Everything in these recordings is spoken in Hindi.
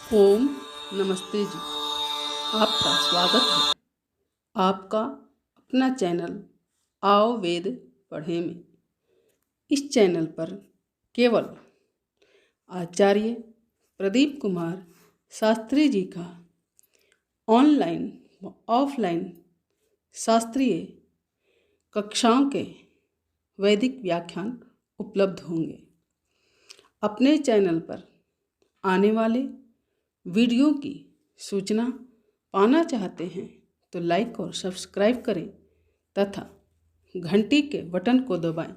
ओम नमस्ते जी। आपका स्वागत है आपका अपना चैनल आओ वेद पढ़े में। इस चैनल पर केवल आचार्य प्रदीप कुमार शास्त्री जी का ऑनलाइन व ऑफलाइन शास्त्रीय कक्षाओं के वैदिक व्याख्यान उपलब्ध होंगे। अपने चैनल पर आने वाले वीडियो की सूचना पाना चाहते हैं तो लाइक और सब्सक्राइब करें तथा घंटी के बटन को दबाएं,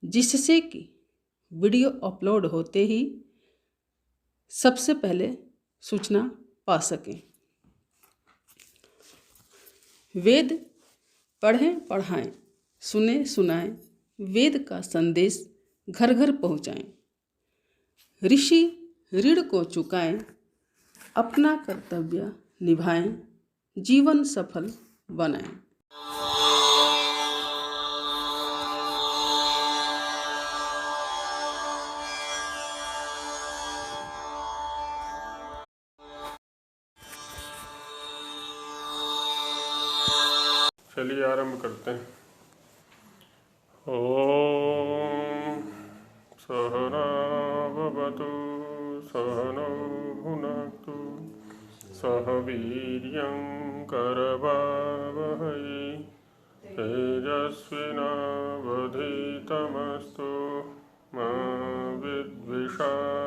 जिससे कि वीडियो अपलोड होते ही सबसे पहले सूचना पा सकें। वेद पढ़ें पढ़ाएं, सुने सुनाएं, वेद का संदेश घर घर पहुंचाएं। ऋषि ऋण को चुकाएं, अपना कर्तव्य निभाएं, जीवन सफल बनाएं। चलिए आरंभ करते हैं। ओम सहना भवतु सहनौ भुनक्तु सह वीर्यं करवावहै तेजस्विनावधीतमस्तु मा विद्विषावहै।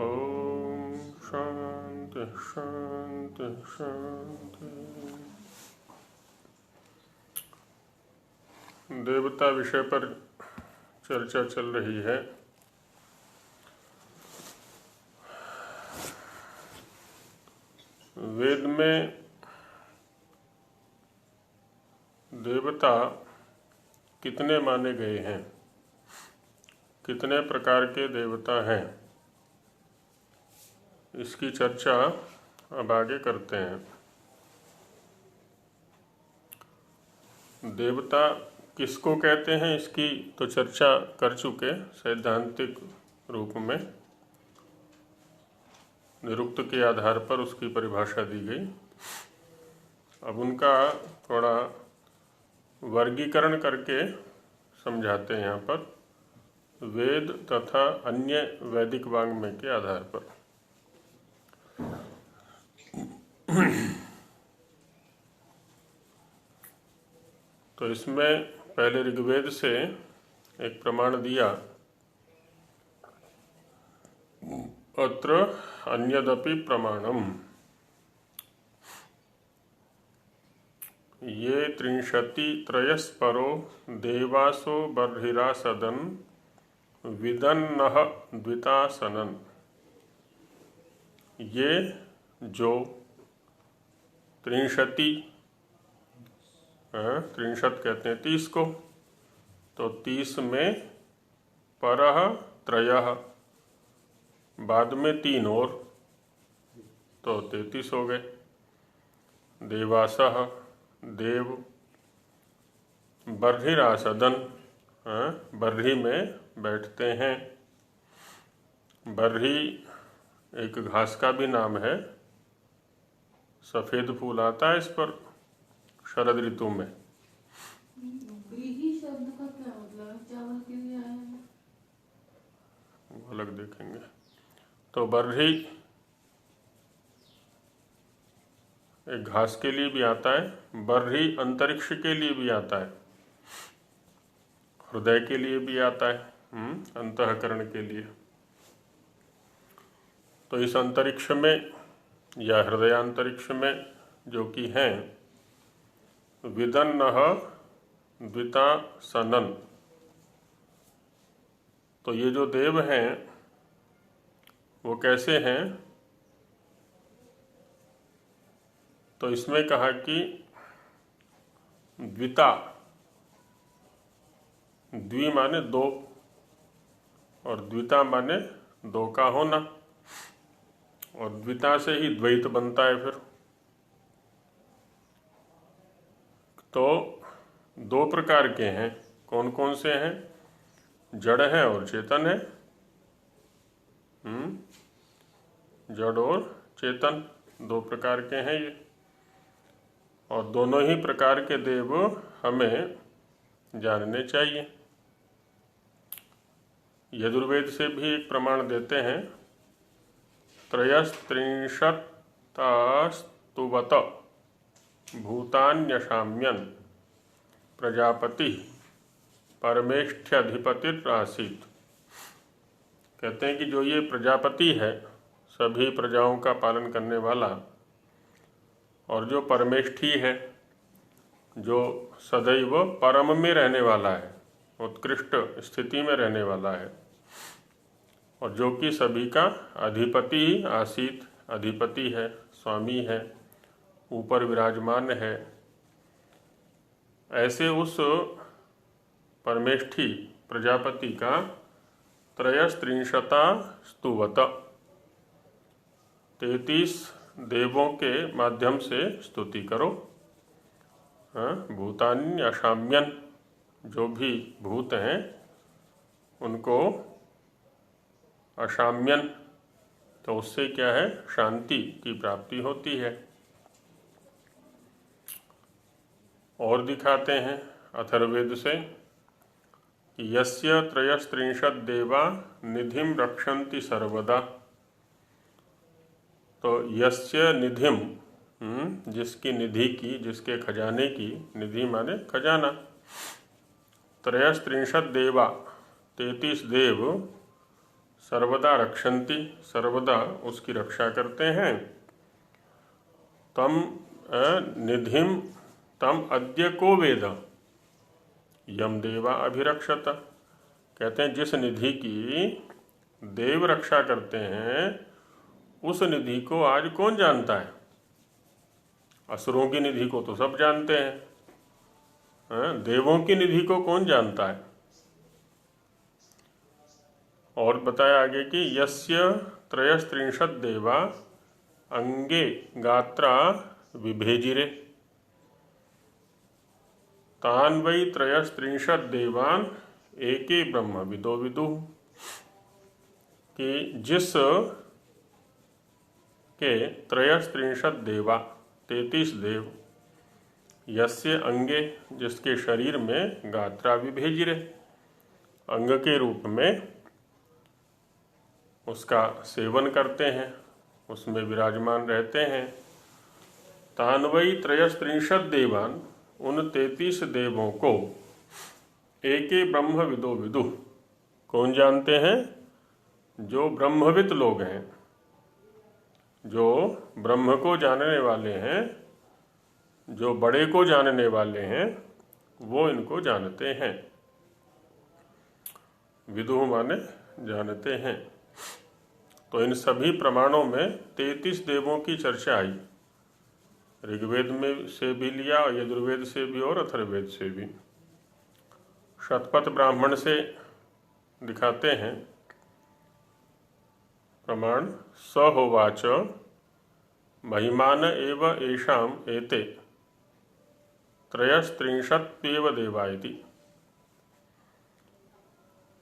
ओम शांति शांति शांति। देवता विषय पर चर्चा चल रही है। वेद में देवता कितने माने गए हैं, कितने प्रकार के देवता हैं, इसकी चर्चा अब आगे करते हैं। देवता किसको कहते हैं इसकी तो चर्चा कर चुके, सैद्धांतिक रूप में निरुक्त के आधार पर उसकी परिभाषा दी गई। अब उनका थोड़ा वर्गीकरण करके समझाते हैं यहाँ पर, वेद तथा अन्य वैदिक वाङ्मय के आधार पर। तो इसमें पहले ऋग्वेद से एक प्रमाण दिया, अत्र अन्यदपि प्रमाणम ये 33 देवासो बर्हिरासदन विदन्नः द्वितासनन। ये जो 33 कहते हैं 30 को, तो 30 में परः त्रयः, बाद में 3 और, तो 33 हो गए। देवासः देव, बर्हिरासदन बर्ही में बैठते हैं। बर्ही एक घास का भी नाम है, सफ़ेद फूल आता है इस पर शरद ऋतु में। व्रीहि शब्द का क्या मतलब? चावल के लिए आया है, अलग देखेंगे। तो बर्ही एक घास के लिए भी आता है, बर्ही अंतरिक्ष के लिए भी आता है, हृदय के लिए भी आता है, अंतःकरण के लिए। तो इस अंतरिक्ष में या हृदयांतरिक्ष में जो कि हैं विदन्नः द्वितासनन, तो ये जो देव हैं वो कैसे हैं? तो इसमें कहा कि द्विता, द्वि माने 2 और द्विता माने 2 का होना, और द्विता से ही द्वैत बनता है। फिर तो 2 प्रकार के हैं। कौन कौन से हैं? जड़ है और चेतन है। जड़ और चेतन, दो प्रकार के हैं ये, और दोनों ही प्रकार के देव हमें जानने चाहिए। यजुर्वेद से भी एक प्रमाण देते हैं, त्रयस्त्रिंशत्स्तुवत भूतान्यशाम्यन प्रजापति परमेष्ठ्यधिपतिरासीत्। कहते हैं कि जो ये प्रजापति है, सभी प्रजाओं का पालन करने वाला, और जो परमेष्ठी है, जो सदैव परम में रहने वाला है, उत्कृष्ट स्थिति में रहने वाला है, और जो कि सभी का अधिपति आसीत, अधिपति है, स्वामी है, ऊपर विराजमान है, ऐसे उस परमेष्ठी प्रजापति का त्रयस्त्रिंशता स्तुवत 33 देवों के माध्यम से स्तुति करो। भूतान्य अशाम्यन, जो भी भूत हैं उनको अशाम्यन, तो उससे क्या है, शांति की प्राप्ति होती है। और दिखाते हैं अथर्ववेद से कि यस्य त्रयस्त्रिंशत् देवा निधिम रक्षन्ति सर्वदा। तो यस्य निधिम, जिसकी निधि की, जिसके खजाने की, निधि माने खजाना, त्रयस्त्रिंशत् देवा 33 देव सर्वदा रक्षन्ति, सर्वदा उसकी रक्षा करते हैं। तम निधिम तम अद्य को वेद यम देवा अभिरक्षत। कहते हैं जिस निधि की देव रक्षा करते हैं, उस निधि को आज कौन जानता है? असुरों की निधि को तो सब जानते हैं, देवों की निधि को कौन जानता है? और बताया आगे कि यस्य त्रयस्त्रिंशत् देवा अंगे गात्रा विभेजिरे तान वै त्रयस्त्रिंशत् देवान एके ब्रह्म विदो विदुः। कि जिस के त्रयस्त्रिंशत् देवा 33 देव, यस्य अंगे, जिसके शरीर में, गात्रा विभेजिरे, अंग के रूप में उसका सेवन करते हैं, उसमें विराजमान रहते हैं। तान्वई त्रयस्त्रिंशत् देवान, उन 33 देवों को एके ब्रह्म विदो विदुः, कौन जानते हैं? जो ब्रह्मविद लोग हैं, जो ब्रह्म को जानने वाले हैं, जो बड़े को जानने वाले हैं, वो इनको जानते हैं। विदुः माने जानते हैं। तो इन सभी प्रमाणों में 33 देवों की चर्चा आई, ऋग्वेद में से भी लिया, और यजुर्वेद से भी और अथर्ववेद से भी। शतपथ ब्राह्मण से दिखाते हैं प्रमाण, स होवाच महिमान एव येषाम एते त्रयस्त्रिंशत्वेव देवा इति।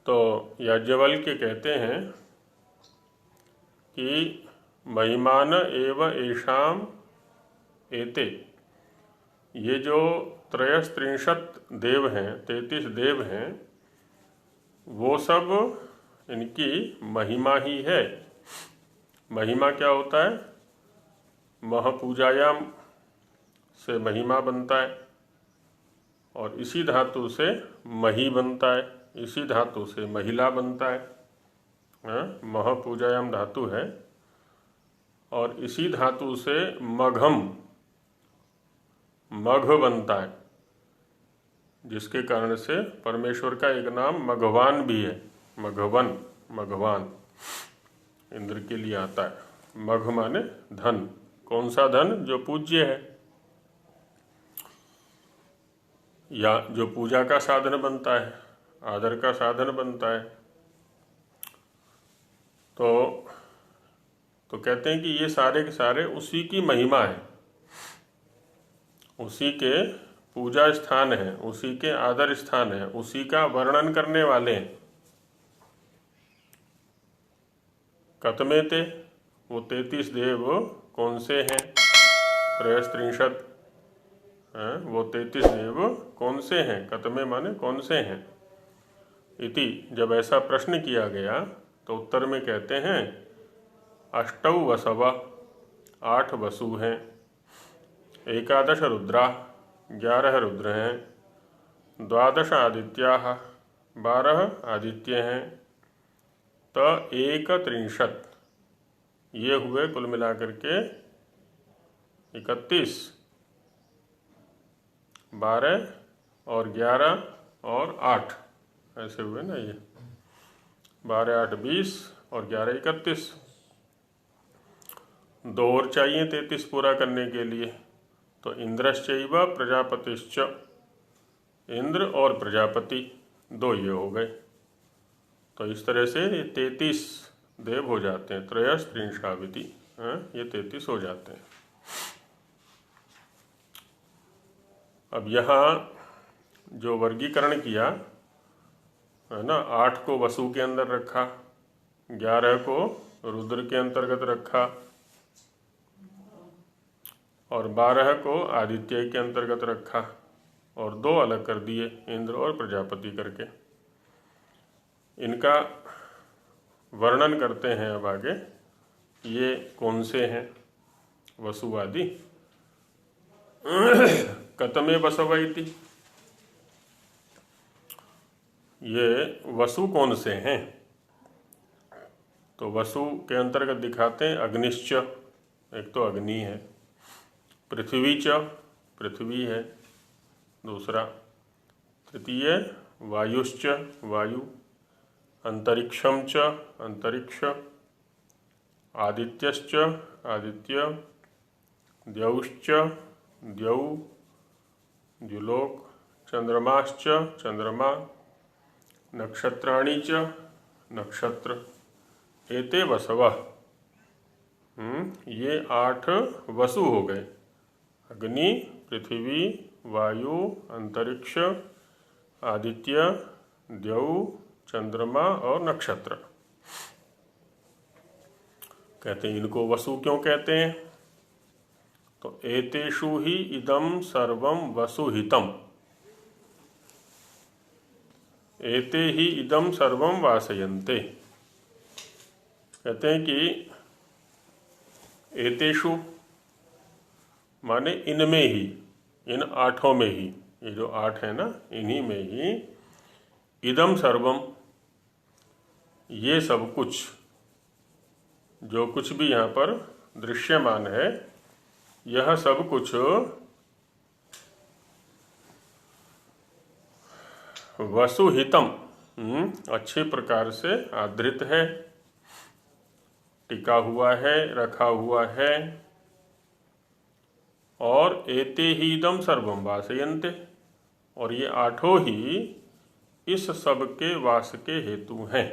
तो याज्ञवल्क्य कहते हैं कि महिमान एव येषाम एते, ये जो त्रयस्त्रिंशत् देव हैं, 33 देव हैं, वो सब इनकी महिमा ही है। महिमा क्या होता है? महपूजायाम से महिमा बनता है, और इसी धातु से मही बनता है, इसी धातु से महिला बनता है। महपूजायाम धातु है, और इसी धातु से मघम, मघ बनता है, जिसके कारण से परमेश्वर का एक नाम मघवान भी है। मघवन, मघवान इंद्र के लिए आता है। मघ माने धन। कौन सा धन? जो पूज्य है, या जो पूजा का साधन बनता है, आदर का साधन बनता है। तो कहते हैं कि ये सारे के सारे उसी की महिमा है, उसी के पूजा स्थान है, उसी के आदर स्थान है, उसी का वर्णन करने वाले हैं। कतमेते, वो 33 देव कौन से हैं? त्रयस्त्रिंशत्, वो 33 देव कौन से हैं? कतमे माने कौन से हैं? इति जब ऐसा प्रश्न किया गया तो उत्तर में कहते हैं अष्टौ वसव, 8 वसु हैं, 11 रुद्रा, 11 रुद्र हैं, 12 आदित्याः, 12 आदित्य हैं, त 31, ये हुए कुल मिलाकर के 31, 12 और 11 और 8 ऐसे हुए ना, ये 12 8 20 और 11 31, 2 और चाहिए 33 पूरा करने के लिए। तो इंद्रश्चैव प्रजापतिश्च, इंद्र और प्रजापति 2 ये हो गए। तो इस तरह से ये 33 देव हो जाते हैं, त्रयस्त्रिंशाविति, ये 33 हो जाते हैं। अब यहाँ जो वर्गीकरण किया है ना, 8 को वसु के अंदर रखा, 11 को रुद्र के अंतर्गत रखा और 12 को आदित्य के अंतर्गत रखा और 2 अलग कर दिए, इंद्र और प्रजापति करके। इनका वर्णन करते हैं अब आगे, ये कौन से हैं वसु आदि। कतमे वसव इति, ये वसु कौन से हैं? तो वसु के अंतर्गत दिखाते हैं अग्निश्च, एक तो अग्नि है, पृथ्वी च, पृथ्वी है दूसरा, तृतीय वायुश्च, वायु, अंतरिक्षम च, अंतरिक्ष, आदित्यश्च, आदित्य, द्यौश्च, द्यौ, द्युलोक, चंद्रमाश्च, चंद्रमा, नक्षत्राणि च, नक्षत्र, एते वसव, ये 8 वसु हो गए, अग्नि, पृथ्वी, वायु, अंतरिक्ष, आदित्य, द्यौ, चंद्रमा और नक्षत्र। कहते हैं इनको वसु क्यों कहते हैं? तो एतेषु ही इदं सर्वं वसुहितम्, एते ही इदं सर्वं वासयन्ते। कहते हैं कि एतेषु माने इनमें ही, इन 8 में ही, ये जो 8 है ना, इन्हीं में ही, इदम सर्वम, ये सब कुछ, जो कुछ भी यहाँ पर दृश्यमान है, यह सब कुछ वसुहितम, अच्छे प्रकार से आदृत है, टिका हुआ है, रखा हुआ है, और एते ही इदम सर्वम वासयन्ते, और ये 8 ही इस सब के वास के हेतु हैं,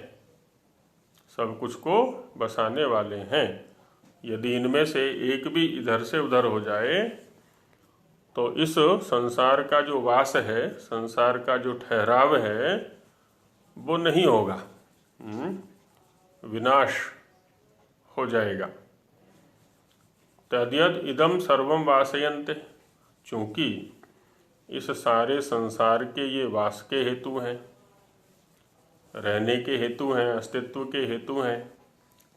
सब कुछ को बसाने वाले हैं। यदि इनमें से एक भी इधर से उधर हो जाए तो इस संसार का जो वास है, संसार का जो ठहराव है, वो नहीं होगा, विनाश हो जाएगा। तद्यद इदम सर्वम वासयन्ते, चूँकि इस सारे संसार के ये वास के हेतु हैं, रहने के हेतु हैं, अस्तित्व के हेतु हैं,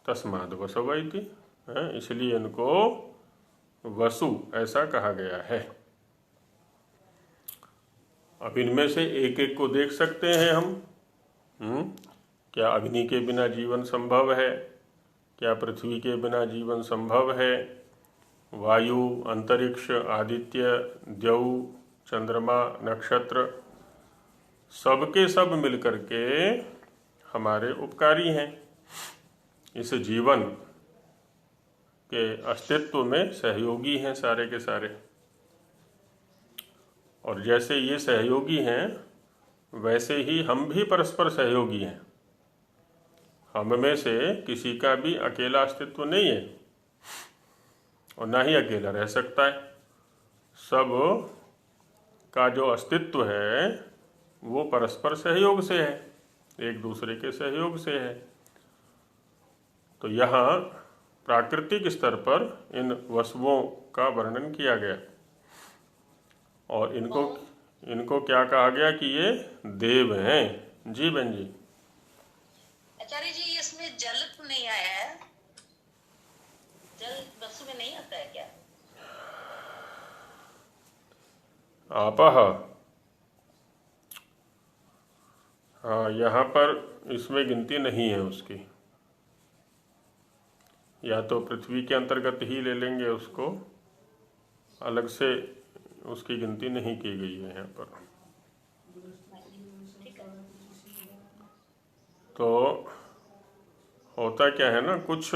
तस्माद् वसव इति, इसलिए इनको वसु ऐसा कहा गया है। अब इनमें से एक एक को देख सकते हैं हम। क्या अग्नि के बिना जीवन संभव है? क्या पृथ्वी के बिना जीवन संभव है? वायु, अंतरिक्ष, आदित्य, द्यौ, चंद्रमा, नक्षत्र, सबके सब मिलकर के हमारे उपकारी हैं, इस जीवन के अस्तित्व में सहयोगी हैं सारे के सारे। और जैसे ये सहयोगी हैं, वैसे ही हम भी परस्पर सहयोगी हैं। हम में से किसी का भी अकेला अस्तित्व नहीं है और ना ही अकेला रह सकता है। सब का जो अस्तित्व है वो परस्पर सहयोग से है, एक दूसरे के सहयोग से है। तो यहाँ प्राकृतिक स्तर पर इन वस्तुओं का वर्णन किया गया और इनको क्या कहा गया कि ये देव हैं। जी बहन जी। आचार्य जी, इसमें जल तो नहीं आया है, जल वस्तु में नहीं आता है क्या? आपह, हाँ, यहाँ पर इसमें गिनती नहीं है उसकी, या तो पृथ्वी के अंतर्गत ही ले लेंगे उसको, अलग से उसकी गिनती नहीं की गई है यहाँ पर। तो होता क्या है ना, कुछ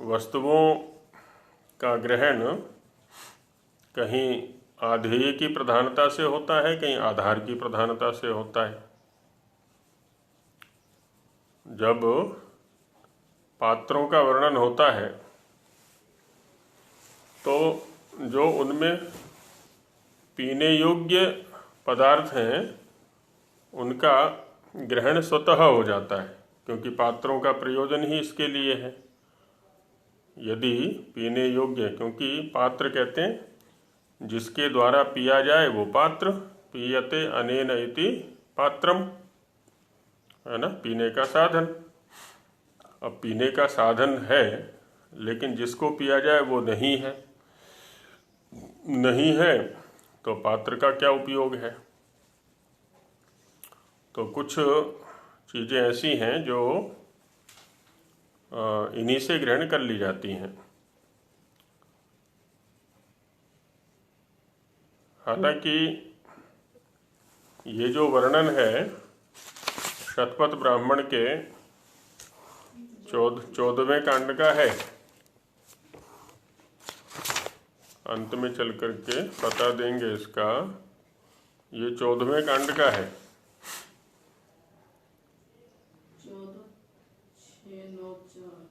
वस्तुओं का ग्रहण कहीं आधेय की प्रधानता से होता है, कहीं आधार की प्रधानता से होता है। जब पात्रों का वर्णन होता है तो जो उनमें पीने योग्य पदार्थ हैं उनका ग्रहण स्वतः हो जाता है, क्योंकि पात्रों का प्रयोजन ही इसके लिए है। यदि पीने योग्य, क्योंकि पात्र कहते हैं जिसके द्वारा पिया जाए वो पात्र, पीयते अनेन इति पात्रम, है ना, पीने का साधन। अब पीने का साधन है लेकिन जिसको पिया जाए वो नहीं है तो पात्र का क्या उपयोग है। तो कुछ चीज़ें ऐसी हैं जो इन्हीं से ग्रहण कर ली जाती हैं। हालांकि ये जो वर्णन है शतपथ ब्राह्मण के 14वें कांड का है, अंत में चल करके बता देंगे इसका, ये 14वें कांड का है। 14, 6, 9, 4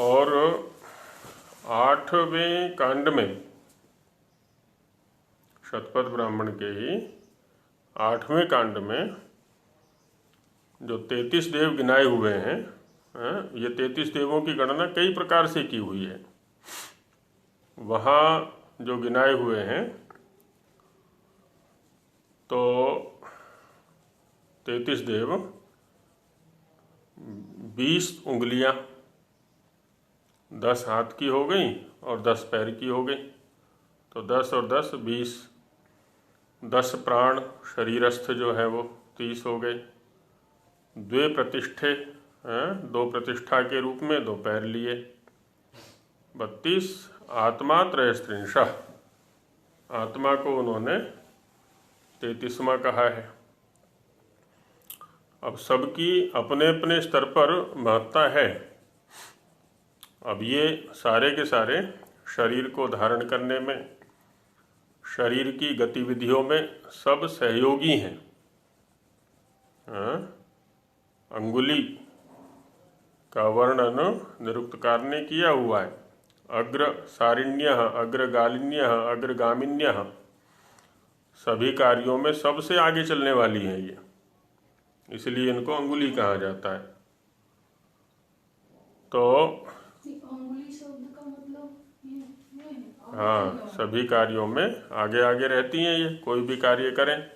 और 8वें कांड में, शतपथ ब्राह्मण के ही 8वें कांड में जो 33 देव गिनाए हुए हैं, ये 33 देवों की गणना कई प्रकार से की हुई है। वहाँ जो गिनाए हुए हैं तो 33 देव 20 उंगलियां 10 हाथ की हो गई और 10 पैर की हो गई, तो 10 और 10 20, 10 प्राण शरीरस्थ जो है वो 30 हो गए, 2 प्रतिष्ठे, 2 प्रतिष्ठा के रूप में 2 पैर लिए, 32, आत्मा त्रयस्त्रिंशः, आत्मा को उन्होंने 33वां कहा है। अब सबकी अपने अपने स्तर पर महत्ता है। अब ये सारे के सारे शरीर को धारण करने में, शरीर की गतिविधियों में सब सहयोगी हैं। अंगुली का वर्णन निरुक्तकार ने किया हुआ है, अग्र सारिण्यः, अग्रगालिन्यः, अग्रगामिन्यः, सभी कार्यों में सबसे आगे चलने वाली हैं ये, इसलिए इनको अंगुली कहा जाता है। तो अंगुली शब्द का मतलब ये है, हाँ, सभी कार्यों में आगे आगे रहती हैं ये। कोई भी कार्य करें,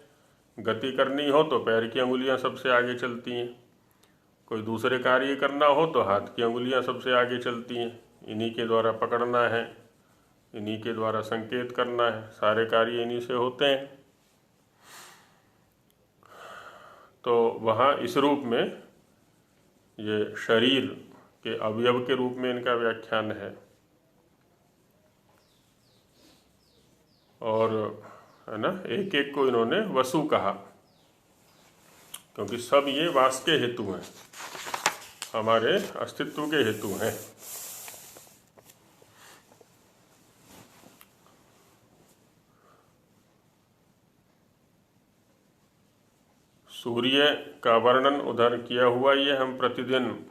गति करनी हो तो पैर की अंगुलियां सबसे आगे चलती हैं, कोई दूसरे कार्य करना हो तो हाथ की अंगुलियां सबसे आगे चलती हैं। इन्हीं के द्वारा पकड़ना है, इन्हीं के द्वारा संकेत करना है, सारे कार्य इन्हीं से होते हैं। तो वहाँ इस रूप में ये शरीर के अवयव के रूप में इनका व्याख्यान है। और है ना, एक एक को इन्होंने वसु कहा, क्योंकि सब ये वास के हेतु हैं, हमारे अस्तित्व के हेतु हैं। सूर्य का वर्णन उधर किया हुआ, ये हम प्रतिदिन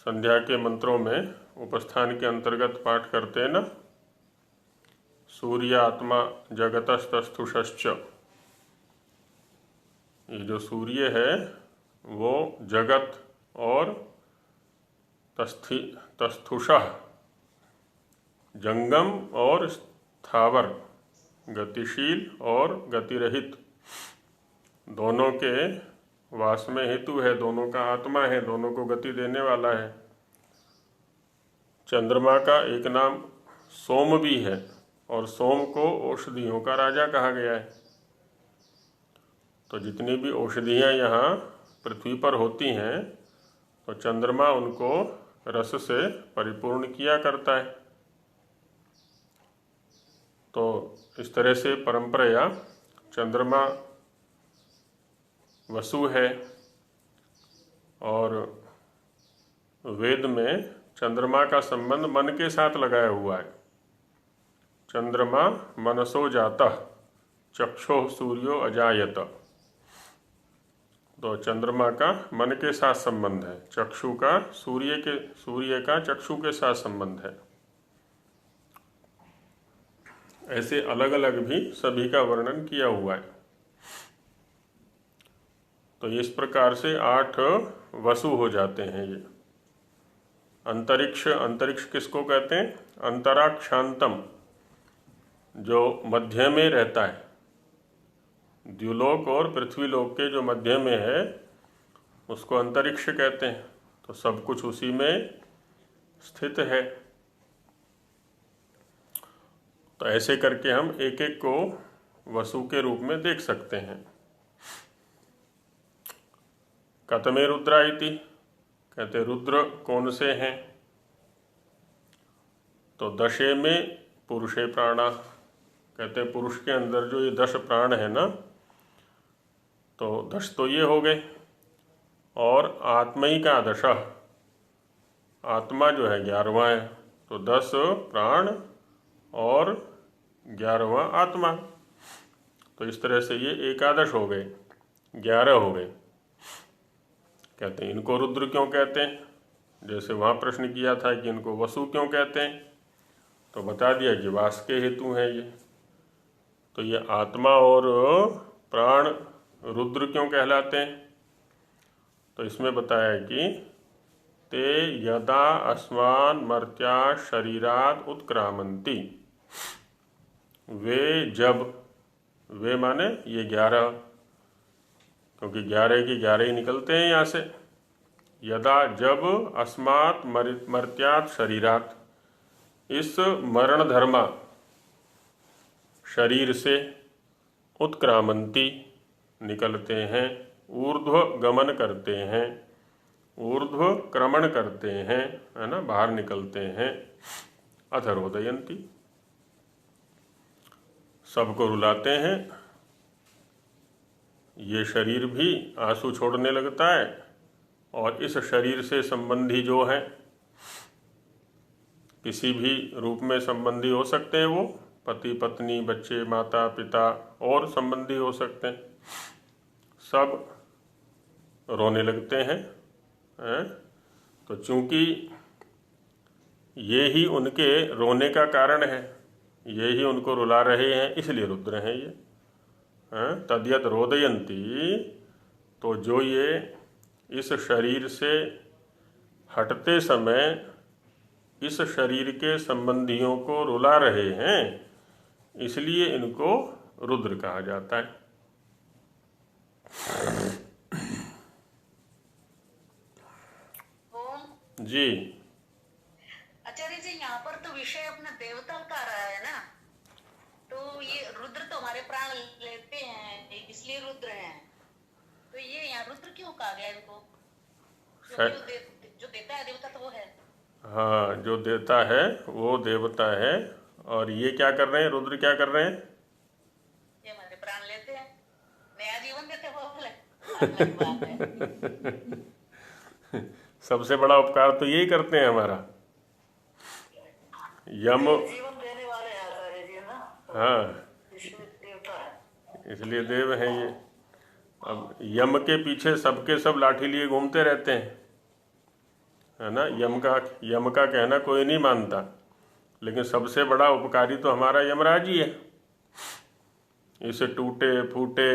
संध्या के मंत्रों में उपस्थान के अंतर्गत पाठ करते हैं ना, सूर्यात्मा जगतस्तस्थुषश्च, ये जो सूर्य है वो जगत और तस्थुषः जंगम और स्थावर, गतिशील और गतिरहित दोनों के वास में हेतु है, दोनों का आत्मा है, दोनों को गति देने वाला है। चंद्रमा का एक नाम सोम भी है और सोम को औषधियों का राजा कहा गया है। तो जितनी भी औषधियाँ यहाँ पृथ्वी पर होती हैं तो चंद्रमा उनको रस से परिपूर्ण किया करता है। तो इस तरह से परंपरा चंद्रमा वसु है और वेद में चंद्रमा का संबंध मन के साथ लगाया हुआ है। चंद्रमा मनसो जातः चक्षुः सूर्यो अजायत। तो चंद्रमा का मन के साथ संबंध है, चक्षु का सूर्य का चक्षु के साथ संबंध है। ऐसे अलग अलग भी सभी का वर्णन किया हुआ है। तो इस प्रकार से 8 वसु हो जाते हैं ये। अंतरिक्ष किसको कहते हैं? अंतराक्षांतम, जो मध्य में रहता है। द्युलोक और पृथ्वीलोक के जो मध्य में है उसको अंतरिक्ष कहते हैं। तो सब कुछ उसी में स्थित है। तो ऐसे करके हम एक एक को वसु के रूप में देख सकते हैं। कतमे रुद्रा इति, कहते रुद्र कौन से हैं? तो दशे में पुरुषे प्राणा, कहते पुरुष के अंदर जो ये 10 प्राण है ना, तो 10 तो ये हो गए। और आत्मैका दशः, आत्मा जो है 11वां है। तो 10 प्राण और 11वां आत्मा। तो इस तरह से ये 11 हो गए, 11 हो गए। कहते हैं इनको रुद्र क्यों कहते हैं? जैसे वहाँ प्रश्न किया था कि इनको वसु क्यों कहते हैं, तो बता दिया कि वास के हेतु हैं ये। तो ये आत्मा और प्राण रुद्र क्यों कहलाते हैं? तो इसमें बताया कि ते यदा अस्मान मर्त्या शरीरात उत्क्रामंती, वे जब, वे माने ये 11, क्योंकि 11 के 11 ही निकलते हैं यहाँ से। यदा जब अस्मात् मर्त्यात् शरीरात, इस मरण धर्मा शरीर से उत्क्रामंती निकलते हैं, ऊर्ध्व गमन करते हैं, ऊर्ध्व क्रमण करते हैं, है ना, बाहर निकलते हैं। अथरोदयंती, सबको रुलाते हैं। ये शरीर भी आंसू छोड़ने लगता है और इस शरीर से संबंधी जो है, किसी भी रूप में संबंधी हो सकते हैं, वो पति पत्नी बच्चे माता पिता और संबंधी हो सकते हैं, सब रोने लगते हैं। तो चूंकि ये ही उनके रोने का कारण है, ये ही उनको रुला रहे हैं, इसलिए रुद्र हैं ये। तद्यत रोदयंती, तो जो ये इस शरीर से हटते समय इस शरीर के संबंधियों को रुला रहे हैं, इसलिए इनको रुद्र कहा जाता है। जी आचार्य जी, यहाँ पर तो विषय अपना देवता का रहा है ना, तो ये रुद्र तो हमारे प्राण लेते हैं इसलिए रुद्र हैं। तो ये यहाँ रुद्र क्यों कहा गया इनको? जो देता है देवता तो वो है। हाँ, जो देता है वो देवता है। और ये क्या कर रहे हैं? रुद्र क्या कर रहे हैं? ये हमारे प्राण लेते हैं, नया जीवन देते हैं, वो अलग बात है। सबसे बड़ा उपकार तो यही करते हैं हमारा। यम जीवन देने वाले आचार्य जी ना, हाँ, इसलिए देवता है, इसलिए देव हैं ये। अब यम के पीछे सबके सब लाठी लिए घूमते रहते हैं, है ना। यम का कहना कोई नहीं मानता, लेकिन सबसे बड़ा उपकारी तो हमारा यमराज ही है। इस टूटे फूटे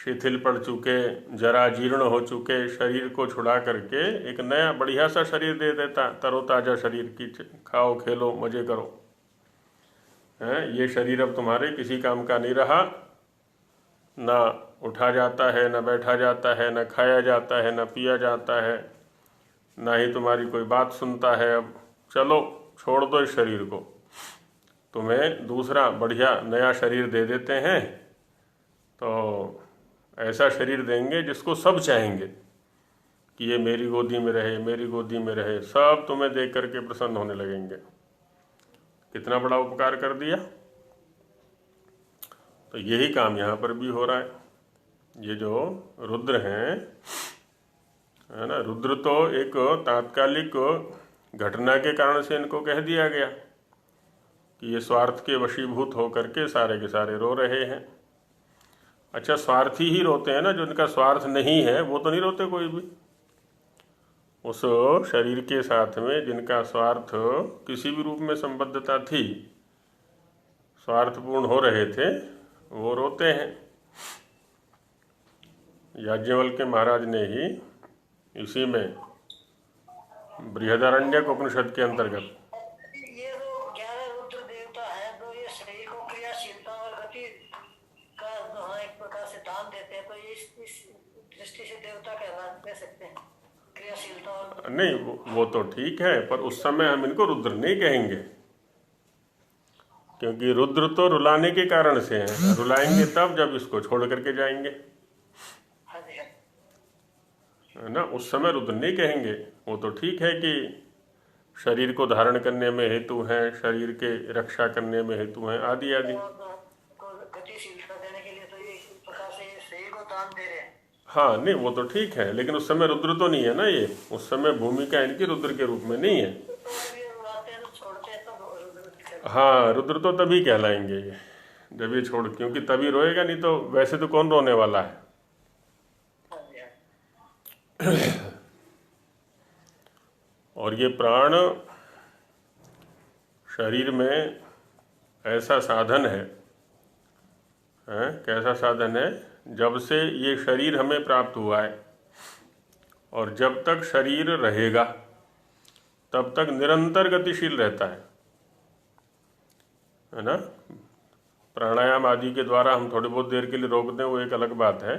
शिथिल पड़ चुके, जरा जीर्ण हो चुके शरीर को छुड़ा करके एक नया बढ़िया सा शरीर दे देता, तरोताजा शरीर की, खाओ खेलो मजे करो। ये शरीर अब तुम्हारे किसी काम का नहीं रहा, ना उठा जाता है, ना बैठा जाता है, ना खाया जाता है, ना पिया जाता है, ना ही तुम्हारी कोई बात सुनता है। अब चलो छोड़ दो इस शरीर को, तुम्हें दूसरा बढ़िया नया शरीर दे देते हैं। तो ऐसा शरीर देंगे जिसको सब चाहेंगे कि ये मेरी गोदी में रहे, मेरी गोदी में रहे, सब तुम्हें देख करके प्रसन्न होने लगेंगे। कितना बड़ा उपकार कर दिया। तो यही काम यहाँ पर भी हो रहा है। ये जो रुद्र हैं, है ना, रुद्र तो एक तात्कालिक घटना के कारण से इनको कह दिया गया कि ये स्वार्थ के वशीभूत होकर के सारे के सारे रो रहे हैं। अच्छा, स्वार्थी ही रोते हैं ना, जो इनका स्वार्थ नहीं है वो तो नहीं रोते कोई भी। उस शरीर के साथ में जिनका स्वार्थ किसी भी रूप में संबद्धता थी, स्वार्थपूर्ण हो रहे थे, वो रोते हैं। याज्ञवल्क्य महाराज ने ही इसी में बृहदारण्यक उपनिषद के अंतर्गत ये जो 11 रुद्र देवता है, तो ये शरीर को क्रियाशीलता और गति का एक प्रकार से दान देते हैं, तो इस दृष्टि से देवता कह सकते हैं, क्रियाशीलता और नहीं, वो तो ठीक है, पर उस समय हम इनको रुद्र नहीं कहेंगे, क्योंकि रुद्र तो रुलाने के कारण से हैं। रुलाएंगे तब जब इसको छोड़ करके जाएंगे, है ना। उस समय रुद्र नहीं कहेंगे। वो तो ठीक है कि शरीर को धारण करने में हेतु हैं, शरीर के रक्षा करने में हेतु हैं, आदि आदि। गतिशीलता देने के लिए तो ये प्रकार से शरीर को दान दे रहे हैं। हाँ, नहीं वो तो ठीक है, लेकिन उस समय रुद्र तो नहीं है ना। ये उस समय भूमिका इनकी रुद्र के रूप में नहीं है। हाँ, रुद्र तो तभी कहलाएंगे ये जब ये छोड़, क्योंकि तभी रोएगा, नहीं तो वैसे तो कौन रोने वाला है। और ये प्राण शरीर में ऐसा साधन है, कैसा साधन है, जब से ये शरीर हमें प्राप्त हुआ है और जब तक शरीर रहेगा तब तक निरंतर गतिशील रहता है ना। प्राणायाम आदि के द्वारा हम थोड़ी बहुत देर के लिए रोक दें वो एक अलग बात है,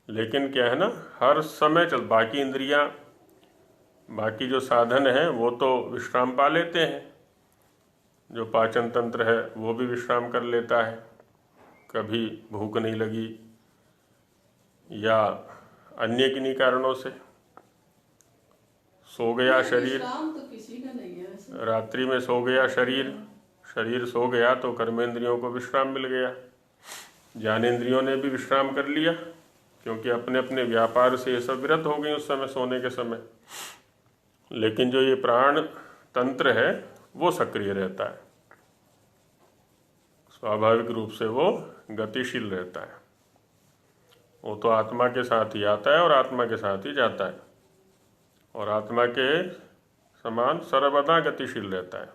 लेकिन क्या है ना, हर समय चल, बाकी इंद्रियां, बाकी जो साधन है वो तो विश्राम पा लेते हैं। जो पाचन तंत्र है वो भी विश्राम कर लेता है, कभी भूख नहीं लगी या अन्य किन्हीं कारणों से सो गया शरीर, तो किसी का नहीं है वैसे। रात्रि में सो गया शरीर सो गया तो कर्मेंद्रियों को विश्राम मिल गया, ज्ञानेंद्रियों ने भी विश्राम कर लिया, क्योंकि अपने अपने व्यापार से ये सब विरत हो गई उस समय, सोने के समय। लेकिन जो ये प्राण तंत्र है वो सक्रिय रहता है, स्वाभाविक रूप से वो गतिशील रहता है। वो तो आत्मा के साथ ही आता है और आत्मा के साथ ही जाता है, और आत्मा के समान सर्वदा गतिशील रहता है।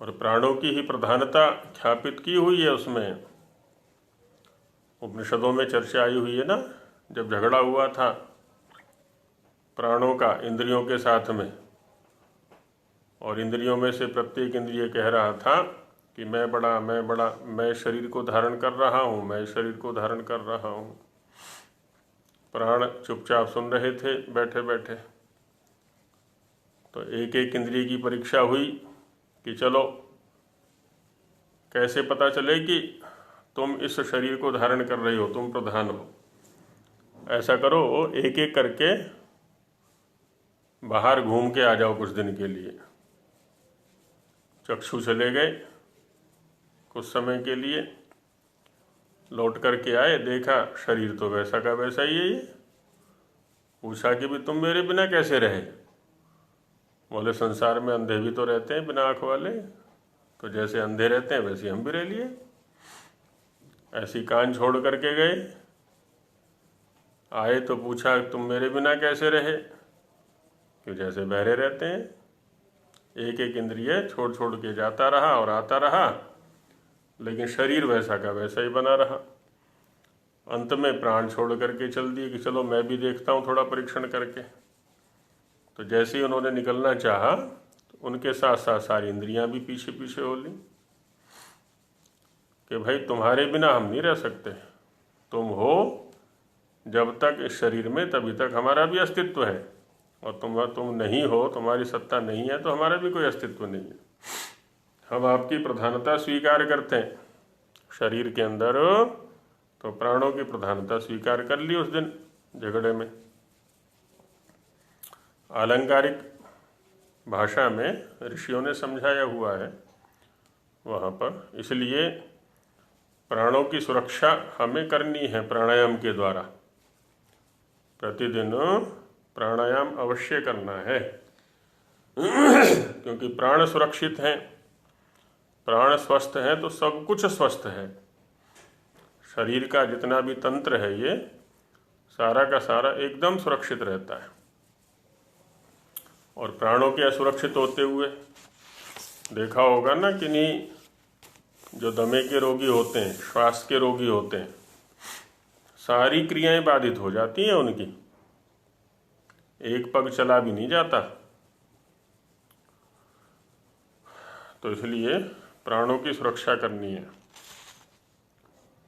और प्राणों की ही प्रधानता ख्यापित की हुई है उसमें, उपनिषदों में चर्चा आई हुई है ना। जब झगड़ा हुआ था प्राणों का इंद्रियों के साथ में, और इंद्रियों में से प्रत्येक इंद्रिय कह रहा था कि मैं बड़ा, मैं बड़ा, मैं शरीर को धारण कर रहा हूँ, मैं शरीर को धारण कर रहा हूँ। प्राण चुपचाप सुन रहे थे बैठे बैठे। तो एक एक इंद्रिय की परीक्षा हुई कि चलो कैसे पता चले कि तुम इस शरीर को धारण कर रहे हो, तुम प्रधान हो। ऐसा करो, एक एक करके बाहर घूम के आ जाओ कुछ दिन के लिए। चक्षु चले गए कुछ समय के लिए, लौट करके आए, देखा शरीर तो वैसा का वैसा ही है। ये पूछा कि भी तुम मेरे बिना कैसे रहे? बोले संसार में अंधे भी तो रहते हैं बिना आँख वाले, तो जैसे अंधे रहते हैं वैसे हम भी रह लिए। ऐसी कान छोड़ करके गए, आए तो पूछा तुम मेरे बिना कैसे रहे? कि जैसे बहरे रहते हैं। एक एक इंद्रिय छोड़ छोड़ के जाता रहा और आता रहा, लेकिन शरीर वैसा का वैसा ही बना रहा। अंत में प्राण छोड़ करके चल दिए कि चलो मैं भी देखता हूँ थोड़ा परीक्षण करके। तो जैसे ही उन्होंने निकलना चाहा तो उनके साथ साथ सारी इंद्रियां भी पीछे पीछे हो ली कि भाई तुम्हारे बिना हम नहीं रह सकते, तुम हो जब तक इस शरीर में तभी तक हमारा भी अस्तित्व है, और तुम नहीं हो, तुम्हारी सत्ता नहीं है तो हमारा भी कोई अस्तित्व नहीं है। हम आपकी प्रधानता स्वीकार करते हैं शरीर के अंदर, तो प्राणों की प्रधानता स्वीकार कर ली उस दिन झगड़े में। आलंकारिक भाषा में ऋषियों ने समझाया हुआ है वहाँ पर। इसलिए प्राणों की सुरक्षा हमें करनी है प्राणायाम के द्वारा। प्रतिदिन प्राणायाम अवश्य करना है क्योंकि प्राण सुरक्षित हैं, प्राण स्वस्थ हैं तो सब कुछ स्वस्थ है। शरीर का जितना भी तंत्र है ये सारा का सारा एकदम सुरक्षित रहता है। और प्राणों के असुरक्षित होते हुए देखा होगा ना, किन्हीं जो दमे के रोगी होते हैं, श्वास के रोगी होते हैं, सारी क्रियाएं बाधित हो जाती हैं उनकी, एक पग चला भी नहीं जाता। तो इसलिए प्राणों की सुरक्षा करनी है।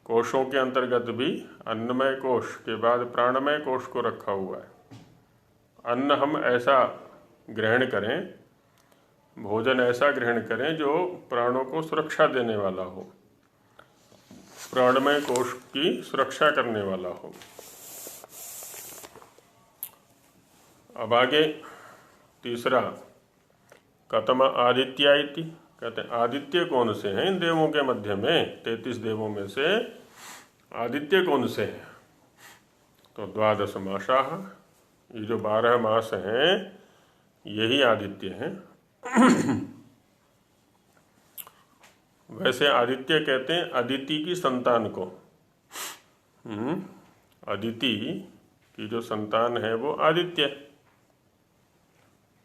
कोशों के अंतर्गत भी अन्नमय कोश के बाद प्राणमय कोश को रखा हुआ है। अन्न हम ऐसा ग्रहण करें, भोजन ऐसा ग्रहण करें जो प्राणों को सुरक्षा देने वाला हो, प्राणमय कोश की सुरक्षा करने वाला हो। अब आगे तीसरा, कतम आदित्य इति, कहते हैं आदित्य कौन से हैं इन देवों के मध्य में, 33 देवों में से आदित्य कौन से हैं? तो 12 मासाः, ये जो 12 मास हैं यही आदित्य हैं। वैसे आदित्य कहते हैं अदिति की संतान को। अदिति की जो संतान है वो आदित्य।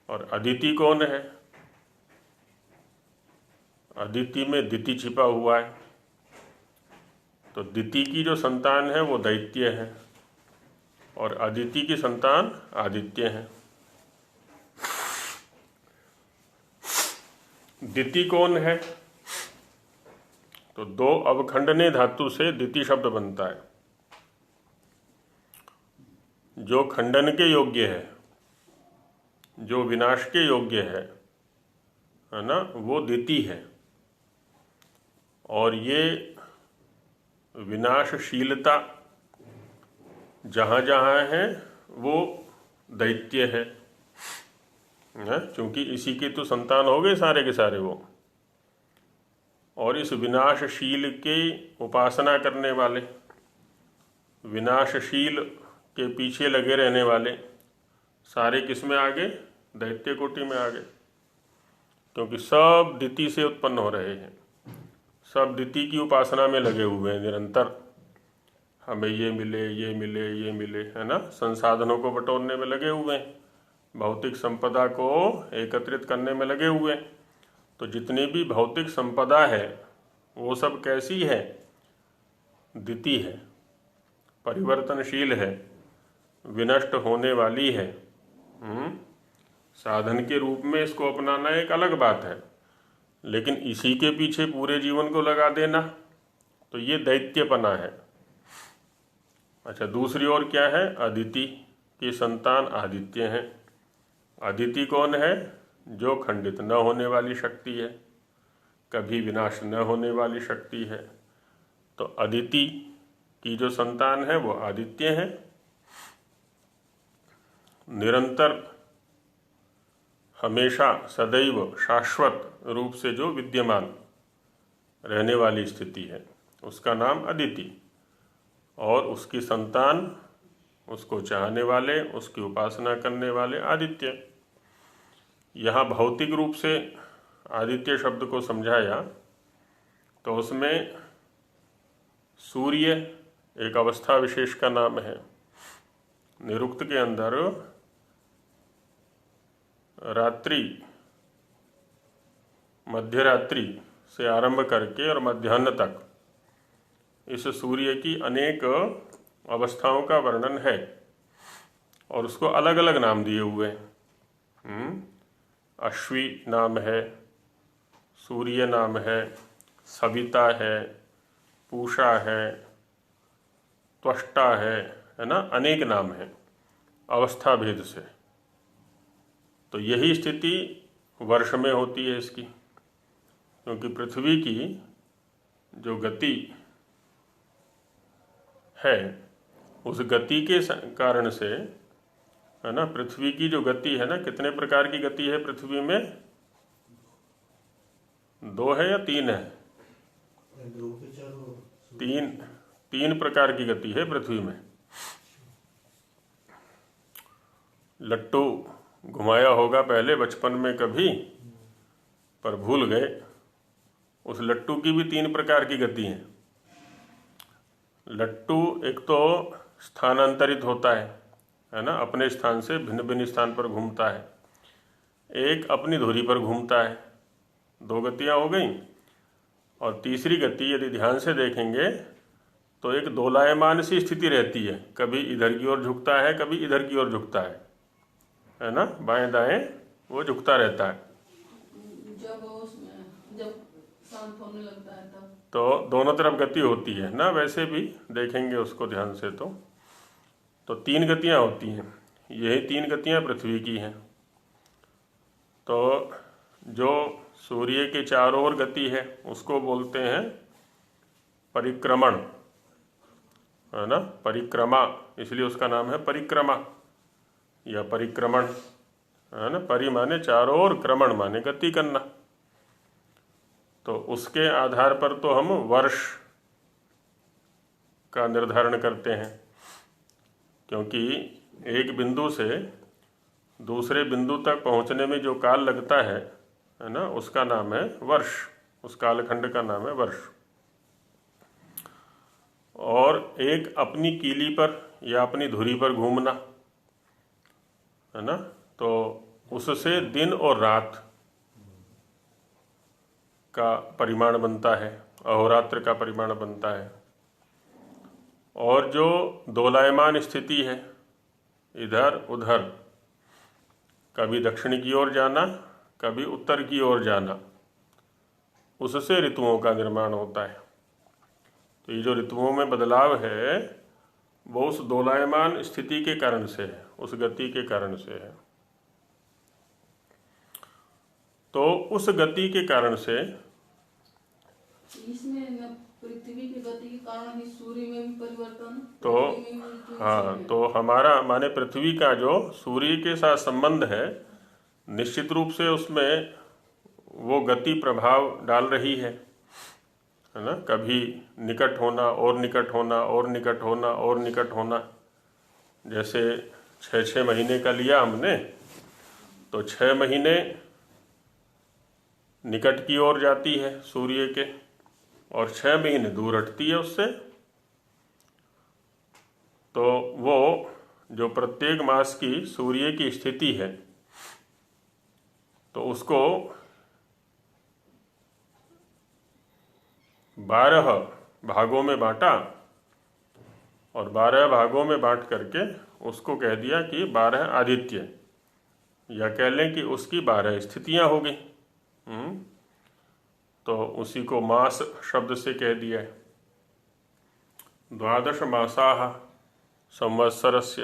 और अदिति कौन है? अदिति में दिति छिपा हुआ है, तो दिति की जो संतान है वो दैत्य है और अदिति की संतान आदित्य है। दिति कौन है? तो 2 अवखंडने धातु से दिति शब्द बनता है। जो खंडन के योग्य है, जो विनाश के योग्य है ना, वो दिति है। और ये विनाशशीलता जहाँ जहाँ है वो दैत्य है, क्योंकि इसी की तो संतान हो गए सारे के सारे वो। और इस विनाशशील के उपासना करने वाले, विनाशशील के पीछे लगे रहने वाले सारे किस में आ गए? दैत्य कोटि में आ गए, क्योंकि सब दिति से उत्पन्न हो रहे हैं, सब दिति की उपासना में लगे हुए हैं निरंतर। हमें ये मिले, ये मिले, ये मिले, है ना, संसाधनों को बटोरने में लगे हुए हैं, भौतिक संपदा को एकत्रित करने में लगे हुए हैं। तो जितनी भी भौतिक संपदा है वो सब कैसी है? दिति है, परिवर्तनशील है, विनष्ट होने वाली है। साधन के रूप में इसको अपनाना एक अलग बात है, लेकिन इसी के पीछे पूरे जीवन को लगा देना तो ये दैत्यपना है। अच्छा, दूसरी ओर क्या है? अदिति की संतान आदित्य हैं। अदिति कौन है? जो खंडित न होने वाली शक्ति है, कभी विनाश न होने वाली शक्ति है। तो अदिति की जो संतान है वो आदित्य है। निरंतर हमेशा सदैव शाश्वत रूप से जो विद्यमान रहने वाली स्थिति है उसका नाम अदिति। और उसकी संतान, उसको चाहने वाले, उसकी उपासना करने वाले आदित्य। यहाँ भौतिक रूप से आदित्य शब्द को समझाया तो उसमें सूर्य एक अवस्था विशेष का नाम है। निरुक्त के अंदर रात्रि, मध्यरात्रि से आरंभ करके और मध्याह्न तक इस सूर्य की अनेक अवस्थाओं का वर्णन है और उसको अलग अलग नाम दिए हुए हैं। अश्वी नाम है, सूर्य नाम है, सविता है, पूषा है, त्वष्टा है ना, अनेक नाम हैं अवस्था भेद से। तो यही स्थिति वर्ष में होती है इसकी, क्योंकि पृथ्वी की जो गति है उस गति के कारण से, है ना, पृथ्वी की जो गति है ना, कितने प्रकार की गति है पृथ्वी में? 2 है या 3 है? 3 प्रकार की गति है पृथ्वी में। लट्टू घुमाया होगा पहले बचपन में कभी, पर भूल गए। उस लट्टू की भी 3 प्रकार की गति है। लट्टू एक तो स्थानांतरित होता है ना, अपने स्थान से भिन्न भिन्न स्थान पर घूमता है। एक अपनी धुरी पर घूमता है। 2 गतियां हो गई। और तीसरी गति यदि ध्यान से देखेंगे तो एक दोलायमान सी स्थिति रहती है, कभी इधर की ओर झुकता है, कभी इधर की ओर झुकता है ना, बाएं दाएं वो झुकता रहता है। जब शांत होने लगता है तब तो दोनों तरफ गति होती है ना, वैसे भी देखेंगे उसको ध्यान से तो 3 गतियां होती हैं। यही 3 गतियां पृथ्वी की हैं। तो जो सूर्य के चारों ओर गति है उसको बोलते हैं परिक्रमण, है ना, परिक्रमा, इसलिए उसका नाम है परिक्रमा या परिक्रमण, है ना। परि माने चारों ओर, क्रमण माने गति करना। तो उसके आधार पर तो हम वर्ष का निर्धारण करते हैं, क्योंकि एक बिंदु से दूसरे बिंदु तक पहुंचने में जो काल लगता है ना, उसका नाम है वर्ष। उस कालखंड का नाम है वर्ष। और एक अपनी कीली पर या अपनी धुरी पर घूमना, है ना, तो उससे दिन और रात का परिमाण बनता है, अहोरात्र का परिमाण बनता है। और जो दोलायमान स्थिति है, इधर उधर, कभी दक्षिण की ओर जाना, कभी उत्तर की ओर जाना, उससे ऋतुओं का निर्माण होता है। तो ये जो ऋतुओं में बदलाव है वो उस दोलायमान स्थिति के कारण से है, उस गति के कारण से है। तो उस गति के कारण से इसमें न पृथ्वी की गति के कारण ही सूर्य में भी परिवर्तन, तो हाँ, तो हमारा माने पृथ्वी का जो सूर्य के साथ संबंध है, निश्चित रूप से उसमें वो गति प्रभाव डाल रही है ना। कभी निकट होना और निकट होना और निकट होना और निकट होना, जैसे 6 महीने का लिया हमने, तो 6 महीने निकट की ओर जाती है सूर्य के और 6 महीने दूर हटती है उससे। तो वो जो प्रत्येक मास की सूर्य की स्थिति है, तो उसको 12 भागों में बांटा और 12 भागों में बांट करके उसको कह दिया कि 12 आदित्य, या कह लें कि उसकी 12 स्थितियां हो गई। तो उसी को मास शब्द से कह दिया है। 12 मासाः संवत्सरस्य,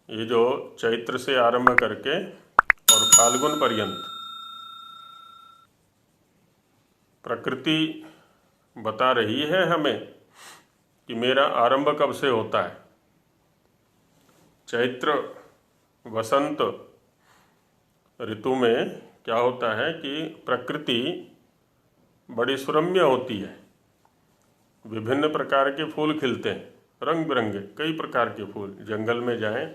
ये जो चैत्र से आरंभ करके और फाल्गुन पर्यंत प्रकृति बता रही है हमें कि मेरा आरंभ कब से होता है। चैत्र वसंत ऋतु में क्या होता है कि प्रकृति बड़ी सुरम्य होती है। विभिन्न प्रकार के फूल खिलते हैं, रंग बिरंगे कई प्रकार के फूल। जंगल में जाएं,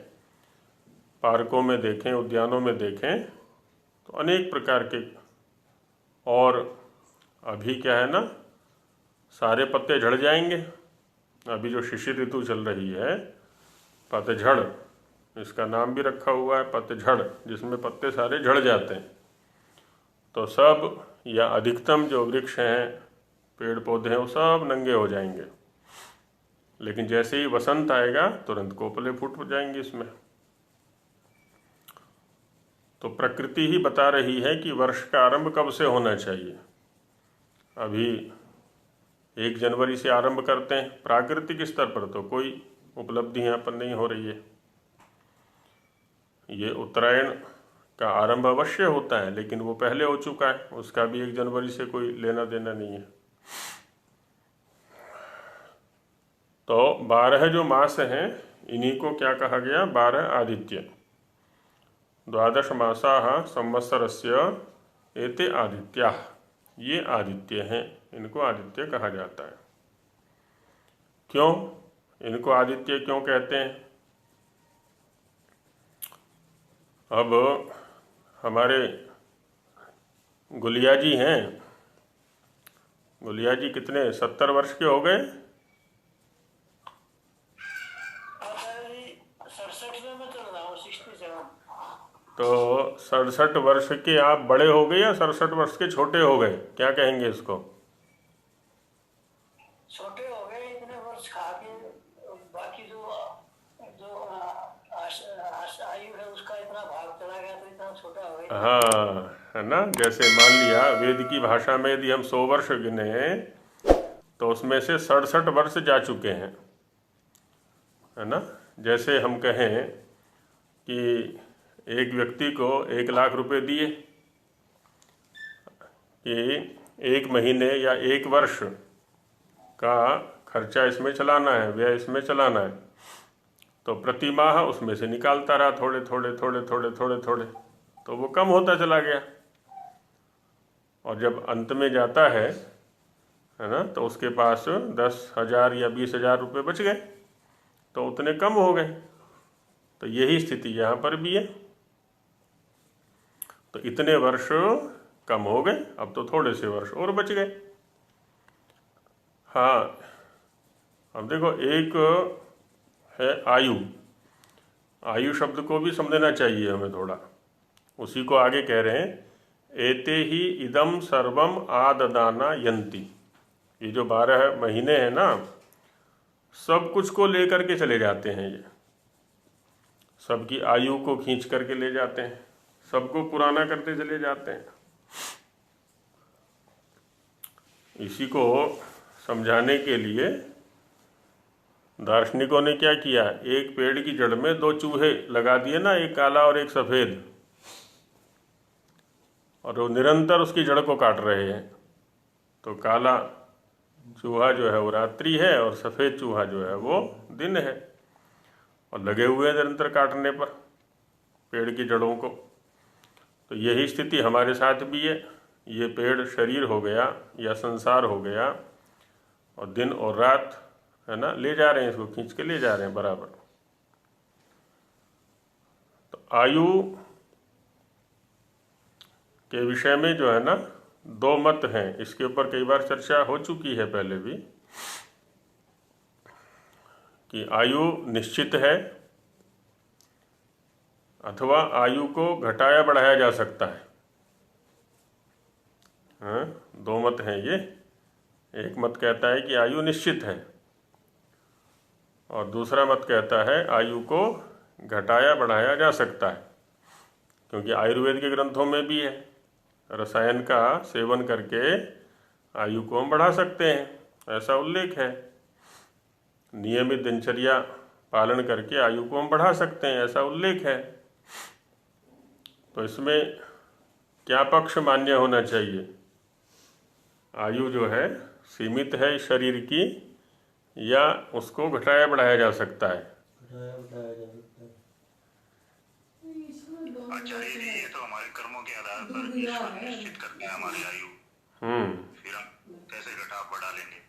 पार्कों में देखें, उद्यानों में देखें, तो अनेक प्रकार के। और अभी क्या है ना, सारे पत्ते झड़ जाएंगे। अभी जो शिशिर ऋतु चल रही है, पतझड़ इसका नाम भी रखा हुआ है, पतझड़, जिसमें पत्ते सारे झड़ जाते हैं। तो सब या अधिकतम जो वृक्ष हैं, पेड़ पौधे हैं, वो सब नंगे हो जाएंगे। लेकिन जैसे ही वसंत आएगा तुरंत कोपले फूट जाएंगे इसमें। तो प्रकृति ही बता रही है कि वर्ष का आरंभ कब से होना चाहिए। अभी 1 जनवरी से आरंभ करते हैं, प्राकृतिक स्तर पर तो कोई उपलब्धि यहाँ पर नहीं हो रही है। ये उत्तरायण का आरंभ अवश्य होता है, लेकिन वो पहले हो चुका है, उसका भी 1 जनवरी से कोई लेना देना नहीं है। तो 12 जो मास हैं, इन्हीं को क्या कहा गया? 12 आदित्य। 12 मासाः संवत्सरस्य एते आदित्याः, ये आदित्य हैं, इनको आदित्य कहा जाता है। क्यों इनको आदित्य क्यों कहते हैं? अब हमारे गुलिया जी हैं, गुलिया जी कितने 70 वर्ष के हो गए? 67 में मैं चल रहा हूँ, 67। तो 67 वर्ष के आप बड़े हो गए या 67 वर्ष के छोटे हो गए? क्या कहेंगे इसको? छोटे हो गए, इतने वर्ष खा के बाकी जो आयु है उसका इतना भाग चला गया, तो इतना छोटा हो गया। हाँ, है ना। जैसे मान लिया वेद की भाषा में यदि हम 100 वर्ष गिने तो उसमें से 67 वर्ष जा चुके हैं, है ना। जैसे हम कहें कि एक व्यक्ति को 1 लाख रुपए दिए कि 1 महीने या 1 वर्ष का खर्चा इसमें चलाना है, व्यय इसमें चलाना है, तो प्रति माह उसमें से निकालता रहा थोड़े थोड़े थोड़े थोड़े थोड़े थोड़े, तो वो कम होता चला गया। और जब अंत में जाता है ना, तो उसके पास 10,000 या 20,000 रुपये बच गए, तो उतने कम हो गए। तो यही स्थिति यहाँ पर भी है। तो इतने वर्ष कम हो गए, अब तो थोड़े से वर्ष और बच गए। हाँ, अब देखो, एक है आयु। आयु शब्द को भी समझना चाहिए हमें थोड़ा। उसी को आगे कह रहे हैं, एते ही इदम सर्वम आददाना यंती। ये जो 12 महीने हैं ना, सब कुछ को लेकर के चले जाते हैं। ये सबकी आयु को खींच करके ले जाते हैं, सबको पुराना करते चले जाते हैं। इसी को समझाने के लिए दार्शनिकों ने क्या किया, एक पेड़ की जड़ में 2 चूहे लगा दिए ना, एक काला और एक सफ़ेद, और वो निरंतर उसकी जड़ को काट रहे हैं। तो काला चूहा जो है वो रात्रि है, और सफ़ेद चूहा जो है वो दिन है, और लगे हुए हैं निरंतर काटने पर पेड़ की जड़ों को। तो यही स्थिति हमारे साथ भी है। ये पेड़ शरीर हो गया या संसार हो गया, और दिन और रात, है ना, ले जा रहे हैं, इसको खींच के ले जा रहे हैं बराबर। तो आयु के विषय में जो है ना, 2 मत हैं। इसके ऊपर कई बार चर्चा हो चुकी है पहले भी, कि आयु निश्चित है अथवा आयु को घटाया बढ़ाया जा सकता है। हाँ, 2 मत हैं ये। एक मत कहता है कि आयु निश्चित है, और दूसरा मत कहता है आयु को घटाया बढ़ाया जा सकता है। क्योंकि आयुर्वेद के ग्रंथों में भी है, रसायन का सेवन करके आयु को हम बढ़ा सकते हैं, ऐसा उल्लेख है। नियमित दिनचर्या पालन करके आयु को हम बढ़ा सकते हैं, ऐसा उल्लेख है। तो इसमें क्या पक्ष मान्य होना चाहिए? आयु जो है सीमित है इस शरीर की, या उसको घटाया बढ़ाया जा सकता है? आचार्य जी, ये तो हमारे कर्मों के आधार पर ईश्वर निश्चित करता है हमारी आयु, फिर हम कैसे घटा बढ़ा लेंगे?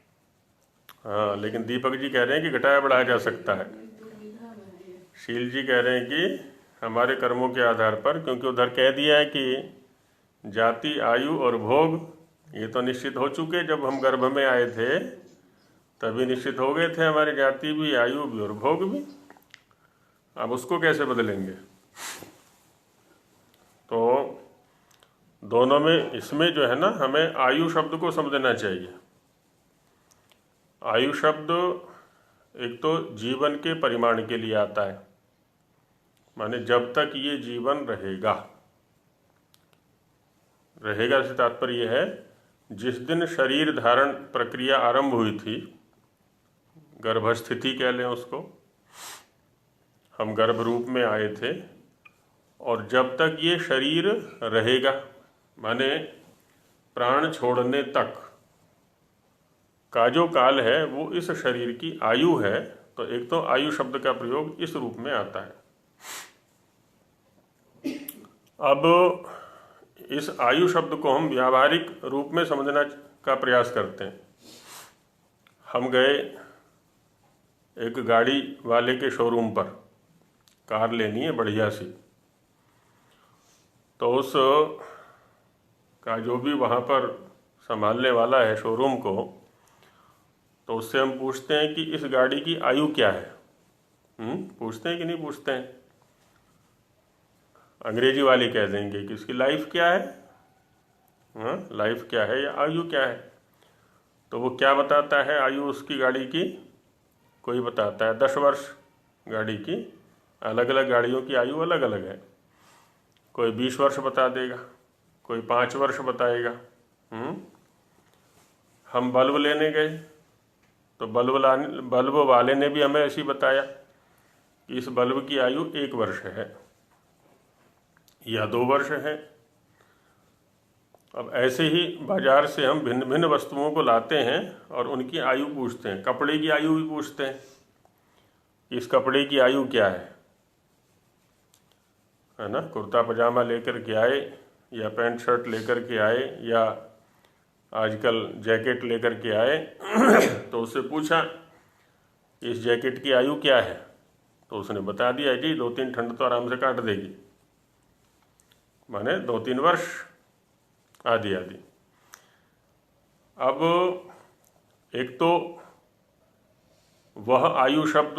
हाँ, लेकिन दीपक जी कह रहे हैं कि घटाया बढ़ाया जा सकता है। शील जी कह रहे हैं कि हमारे कर्मों के आधार पर, क्योंकि उधर कह दिया है कि जाति, आयु और भोग ये तो निश्चित हो चुके। जब हम गर्भ में आए थे तभी निश्चित हो गए थे, हमारी जाति भी, आयु भी और भोग भी। अब उसको कैसे बदलेंगे? तो दोनों में इसमें जो है ना, हमें आयु शब्द को समझना चाहिए। आयु शब्द एक तो जीवन के परिमाण के लिए आता है, माने जब तक ये जीवन रहेगा। रहेगा से तात्पर्य है जिस दिन शरीर धारण प्रक्रिया आरंभ हुई थी, गर्भस्थिति कह लें उसको, हम गर्भ रूप में आए थे, और जब तक ये शरीर रहेगा, माने प्राण छोड़ने तक का जो काल है वो इस शरीर की आयु है। तो एक तो आयु शब्द का प्रयोग इस रूप में आता है। अब इस आयु शब्द को हम व्यावहारिक रूप में समझने का प्रयास करते हैं। हम गए एक गाड़ी वाले के शोरूम पर, कार लेनी है बढ़िया सी, तो उस का जो भी वहाँ पर संभालने वाला है शोरूम को, तो उससे हम पूछते हैं कि इस गाड़ी की आयु क्या है। पूछते हैं कि नहीं पूछते हैं? अंग्रेजी वाले कह देंगे कि इसकी लाइफ क्या है, लाइफ क्या है या आयु क्या है। तो वो क्या बताता है आयु उसकी गाड़ी की? कोई बताता है 10 वर्ष गाड़ी की। अलग अलग गाड़ियों की आयु अलग अलग है। कोई 20 वर्ष बता देगा, कोई 5 वर्ष बताएगा। हम बल्ब लेने गए तो बल्ब वाले ने भी हमें ऐसी बताया कि इस बल्ब की आयु 1 वर्ष है या 2 वर्ष है। अब ऐसे ही बाजार से हम भिन्न भिन्न वस्तुओं को लाते हैं और उनकी आयु पूछते हैं। कपड़े की आयु भी पूछते हैं कि इस कपड़े की आयु क्या है ना। कुर्ता पजामा लेकर के आए या पैंट शर्ट लेकर के आए या आजकल जैकेट लेकर के आए तो उससे पूछा इस जैकेट की आयु क्या है, तो उसने बता दिया जी 2-3 ठंड तो आराम से काट देगी, माने 2-3 वर्ष आदि आदि। अब एक तो वह आयु शब्द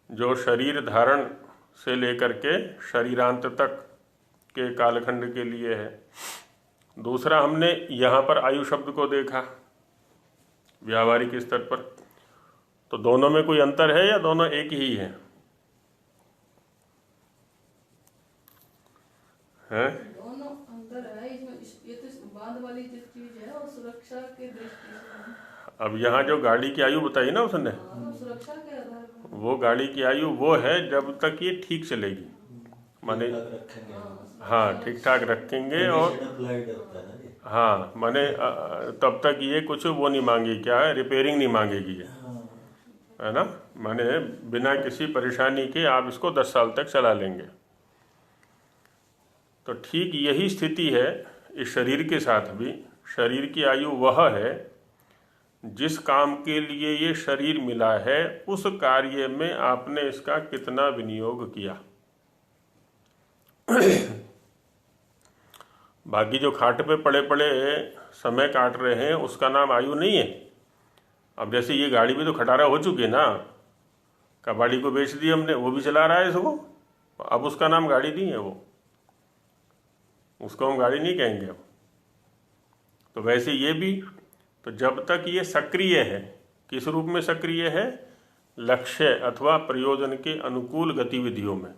जो शरीर धारण से लेकर के शरीरांत तक के कालखंड के लिए है। दूसरा, हमने यहाँ पर आयु शब्द को देखा व्यावहारिक स्तर पर, तो दोनों में कोई अंतर है या दोनों एक ही है? दोनों अंतर है इसमें। ये तो बांध वाली जो चीज है और सुरक्षा के दृष्टि से। अब यहाँ जो गाड़ी की आयु बताई ना उसने, सुरक्षा के आधार पर वो गाड़ी की आयु वो है जब तक ये ठीक चलेगी, माने हाँ ठीक ठाक रखेंगे और हाँ माने तब तक ये कुछ वो नहीं मांगेगी, क्या है, रिपेयरिंग नहीं मांगेगी ये, है ना। माने बिना किसी परेशानी के आप इसको 10 साल तक चला लेंगे। तो ठीक यही स्थिति है इस शरीर के साथ भी। शरीर की आयु वह है जिस काम के लिए ये शरीर मिला है, उस कार्य में आपने इसका कितना विनियोग किया। बाकी जो खाट पे पड़े पड़े समय काट रहे हैं उसका नाम आयु नहीं है। अब जैसे ये गाड़ी भी तो खटारा हो चुकी है ना, कबाड़ी को बेच दी हमने, वो भी चला रहा है इसको, अब उसका नाम गाड़ी नहीं है, वो उसको हम गाड़ी नहीं कहेंगे अब। तो वैसे ये भी, तो जब तक ये सक्रिय है, किस रूप में सक्रिय है? लक्ष्य अथवा प्रयोजन के अनुकूल गतिविधियों में,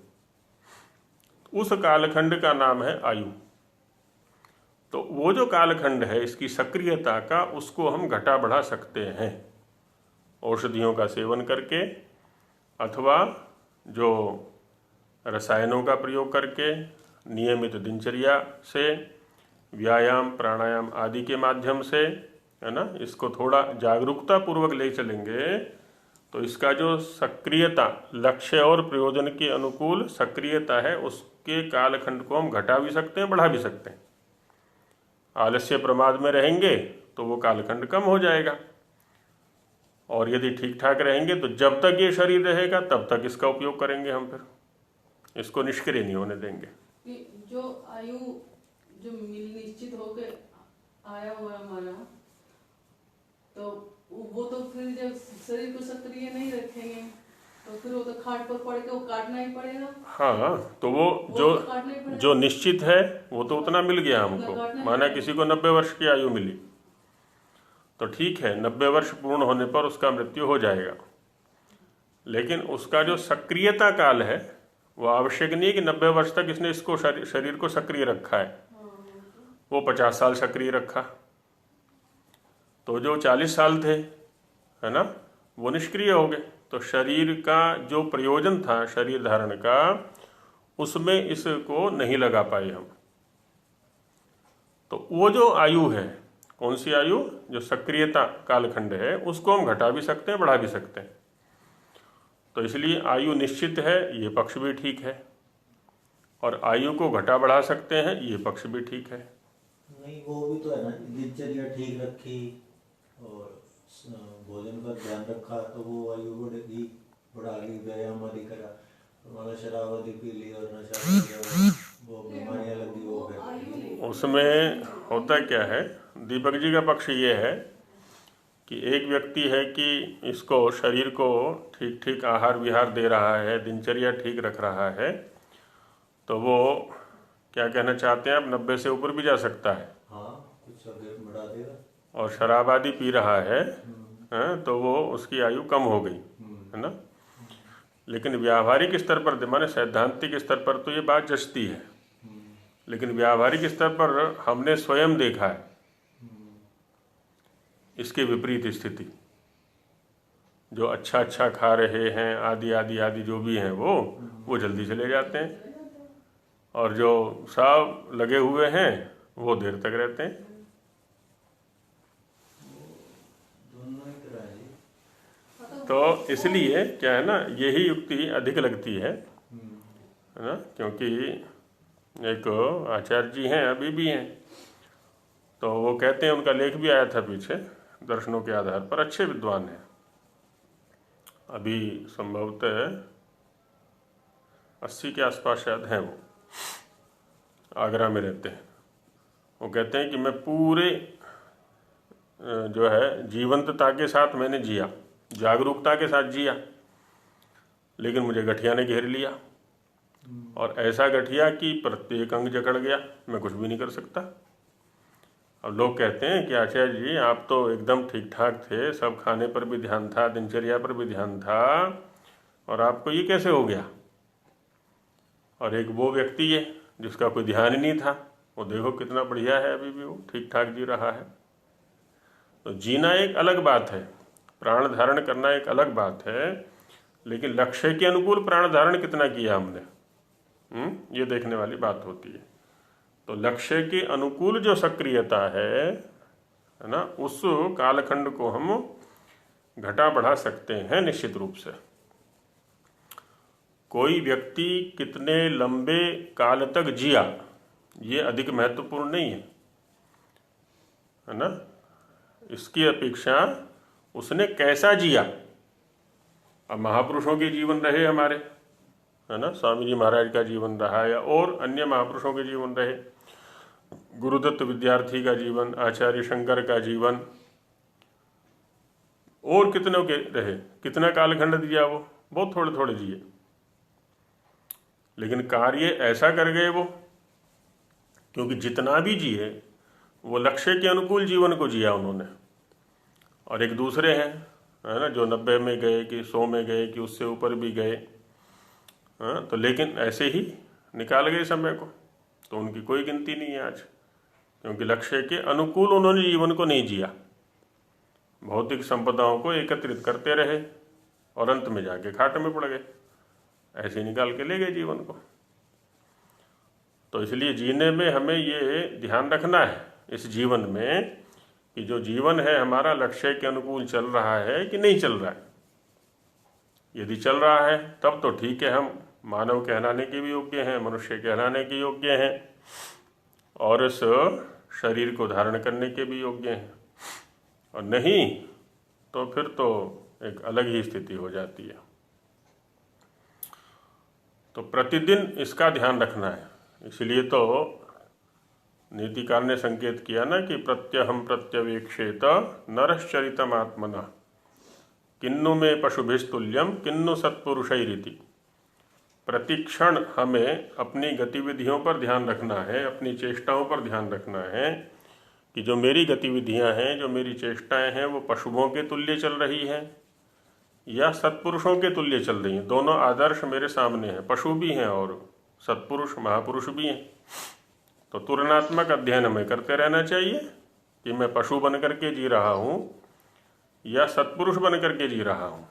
उस कालखंड का नाम है आयु। तो वो जो कालखंड है इसकी सक्रियता का, उसको हम घटा बढ़ा सकते हैं औषधियों का सेवन करके, अथवा जो रसायनों का प्रयोग करके, नियमित दिनचर्या से, व्यायाम प्राणायाम आदि के माध्यम से, है ना। इसको थोड़ा जागरूकता पूर्वक ले चलेंगे तो इसका जो सक्रियता, लक्ष्य और प्रयोजन के अनुकूल सक्रियता है, उसके कालखंड को हम घटा भी सकते हैं, बढ़ा भी सकते हैं। आलस्य प्रमाद में रहेंगे तो वो कालखंड कम हो जाएगा, और यदि ठीक ठाक रहेंगे तो जब तक ये शरीर रहेगा तब तक इसका उपयोग करेंगे हम, फिर इसको निष्क्रिय नहीं होने देंगे। जो आयु जो निश्चित होके आया हुआ हमारा, तो वो तो फिर जब शरीर को सक्रिय नहीं रखेंगे तो फिर वो तो खाट पर पड़ के वो काटना ही पड़ेगा। हाँ, तो वो तो काटना ही पड़ेगा। जो निश्चित है वो तो उतना मिल गया हमको। माना किसी को 90 वर्ष की आयु मिली तो ठीक है, 90 वर्ष पूर्ण होने पर उसका मृत्यु हो जाएगा, लेकिन उसका जो सक्रियता काल है वो आवश्यक नहीं है कि 90 वर्ष तक इसने इसको शरीर को सक्रिय रखा है, वो 50 साल सक्रिय रखा, तो जो 40 साल थे, है ना, वो निष्क्रिय हो गए। तो शरीर का जो प्रयोजन था शरीर धारण का, उसमें इसको नहीं लगा पाए हम। तो वो जो आयु है, कौन सी आयु, जो सक्रियता कालखंड है, उसको हम घटा भी सकते हैं, बढ़ा भी सकते हैं। तो इसलिए आयु निश्चित है, ये पक्ष भी ठीक है, और आयु को घटा बढ़ा सकते हैं, ये पक्ष भी ठीक है। नहीं, वो भी तो है ना, दिनचर्या ठीक रखी और भोजन का ध्यान रखा तो वो आयु बढ़ेगी, बढ़ा ली, व्यायाम आदि करा, हमारा शराब आदि पी ली और नशा कर लिया, वो बीमारियां लगी, वो फिर उसमें होता क्या है, दीपक जी का पक्ष ये है कि एक व्यक्ति है कि इसको शरीर को ठीक ठीक आहार विहार दे रहा है, दिनचर्या ठीक रख रहा है, तो वो क्या कहना चाहते हैं, अब 90 से ऊपर भी जा सकता है। हाँ, कुछ आगे बढ़ा देगा। और शराब आदि पी रहा है, तो वो उसकी आयु कम हो गई, है ना। लेकिन व्यावहारिक स्तर पर, माने सैद्धांतिक स्तर पर तो ये बात जचती है, लेकिन व्यावहारिक स्तर पर हमने स्वयं देखा है इसके विपरीत स्थिति। जो अच्छा अच्छा खा रहे हैं, आदि आदि आदि जो भी हैं, वो जल्दी चले जाते हैं, और जो सब लगे हुए हैं वो देर तक रहते हैं। तो इसलिए क्या है ना, यही युक्ति अधिक लगती है ना, क्योंकि एक आचार्य जी हैं, अभी भी हैं, तो वो कहते हैं, उनका लेख भी आया था पीछे दर्शनों के आधार पर, अच्छे विद्वान हैं, अभी संभवतः 80 के आसपास शायद हैं, वो आगरा में रहते हैं। वो कहते हैं कि मैं पूरे जो है जीवंतता के साथ मैंने जिया, जागरूकता के साथ जिया, लेकिन मुझे गठिया ने घेर लिया, और ऐसा गठिया कि प्रत्येक अंग जकड़ गया, मैं कुछ भी नहीं कर सकता। अब लोग कहते हैं कि आचार्य जी आप तो एकदम ठीक ठाक थे, सब खाने पर भी ध्यान था, दिनचर्या पर भी ध्यान था, और आपको ये कैसे हो गया। और एक वो व्यक्ति है जिसका कोई ध्यान ही नहीं था, वो देखो कितना बढ़िया है, अभी भी वो ठीक ठाक जी रहा है। तो जीना एक अलग बात है, प्राण धारण करना एक अलग बात है, लेकिन लक्ष्य के अनुकूल प्राण धारण कितना किया हमने, ये देखने वाली बात होती है। तो लक्ष्य के अनुकूल जो सक्रियता है ना, उस कालखंड को हम घटा बढ़ा सकते हैं निश्चित रूप से। कोई व्यक्ति कितने लंबे काल तक जिया, ये अधिक महत्वपूर्ण नहीं है ना, इसकी अपेक्षा उसने कैसा जिया। अब महापुरुषों के जीवन रहे हमारे, है ना, स्वामी जी महाराज का जीवन रहा, या और अन्य महापुरुषों के जीवन रहे, गुरुदत्त विद्यार्थी का जीवन, आचार्य शंकर का जीवन, और कितनों के रहे, कितना कालखंड दिया, वो बहुत थोड़े थोड़े जिए, लेकिन कार्य ऐसा कर गए वो, क्योंकि जितना भी जिए वो लक्ष्य के अनुकूल जीवन को जिया उन्होंने। और एक दूसरे हैं, है ना, जो 90 में गए कि 100 में गए कि उससे ऊपर भी गए, हाँ, तो लेकिन ऐसे ही निकाल गए समय को, तो उनकी कोई गिनती नहीं है आज, क्योंकि लक्ष्य के अनुकूल उन्होंने जीवन को नहीं जिया, भौतिक संपदाओं को एकत्रित करते रहे और अंत में जाके खाट में पड़ गए, ऐसे निकाल के ले गए जीवन को। तो इसलिए जीने में हमें ये ध्यान रखना है इस जीवन में कि जो जीवन है हमारा लक्ष्य के अनुकूल चल रहा है कि नहीं चल रहा है। यदि चल रहा है तब तो ठीक है, हम मानव कहलाने के भी योग्य हैं, मनुष्य कहलाने के योग्य हैं, और इस शरीर को धारण करने के भी योग्य हैं, और नहीं तो फिर तो एक अलग ही स्थिति हो जाती है। तो प्रतिदिन इसका ध्यान रखना है। इसलिए तो नीतिकार ने संकेत किया ना कि प्रत्यहम प्रत्यवेक्षेत नरश्चरितम आत्मना, किन्नु में पशुभिस्तुल्यम किन्नु सत्पुरुषैरिति। प्रतिक्षण हमें अपनी गतिविधियों पर ध्यान रखना है, अपनी चेष्टाओं पर ध्यान रखना है कि जो मेरी गतिविधियां हैं, जो मेरी चेष्टाएं हैं, वो पशुओं के तुल्य चल रही हैं या सत्पुरुषों के तुल्य चल रही हैं। दोनों आदर्श मेरे सामने हैं, पशु भी हैं और सत्पुरुष महापुरुष भी हैं। तो तुलनात्मक अध्ययन हमें करते रहना चाहिए कि मैं पशु बन करके जी रहा हूँ या सत्पुरुष बन करके जी रहा हूँ।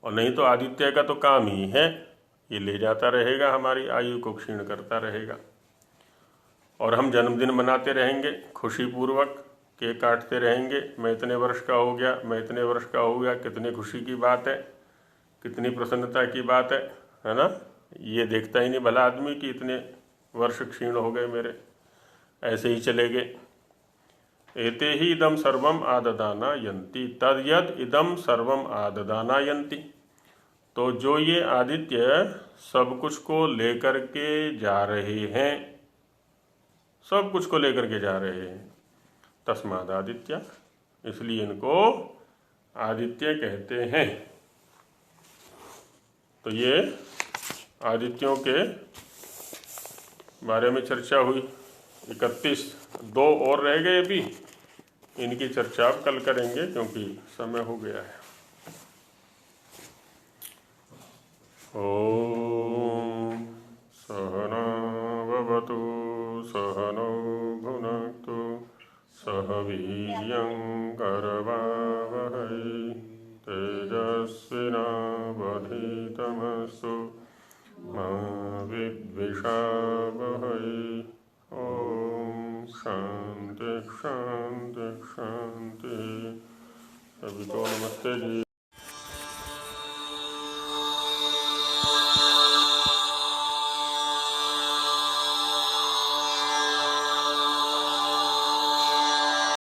और नहीं तो आदित्य का तो काम ही है, ये ले जाता रहेगा, हमारी आयु को क्षीण करता रहेगा। और हम जन्मदिन मनाते रहेंगे खुशी पूर्वक, केक काटते रहेंगे, मैं इतने वर्ष का हो गया, मैं इतने वर्ष का हो गया, कितनी खुशी की बात है, कितनी प्रसन्नता की बात है ना। ये देखता ही नहीं भला आदमी कि इतने वर्ष क्षीण हो गए मेरे, ऐसे ही चले गए। एते ही इदम सर्वम आददाना यंती तद इदम सर्वम आददाना यंती। तो जो ये आदित्य सब कुछ को लेकर के जा रहे हैं, सब कुछ को लेकर के जा रहे हैं, तस्माद आदित्य, इसलिए इनको आदित्य कहते हैं। तो ये आदित्यों के बारे में चर्चा हुई। 31 2 और रह गए अभी, इनकी चर्चा अब कल करेंगे क्योंकि समय हो गया है। ओम सहना भवतु सहनौ भुनक्तु सह वीर्यं करवावहै तेजस्विनावधीतमस्तु मा विद्विषावहै। ओम शांति शांति शांति। सभी को नमस्ते जी।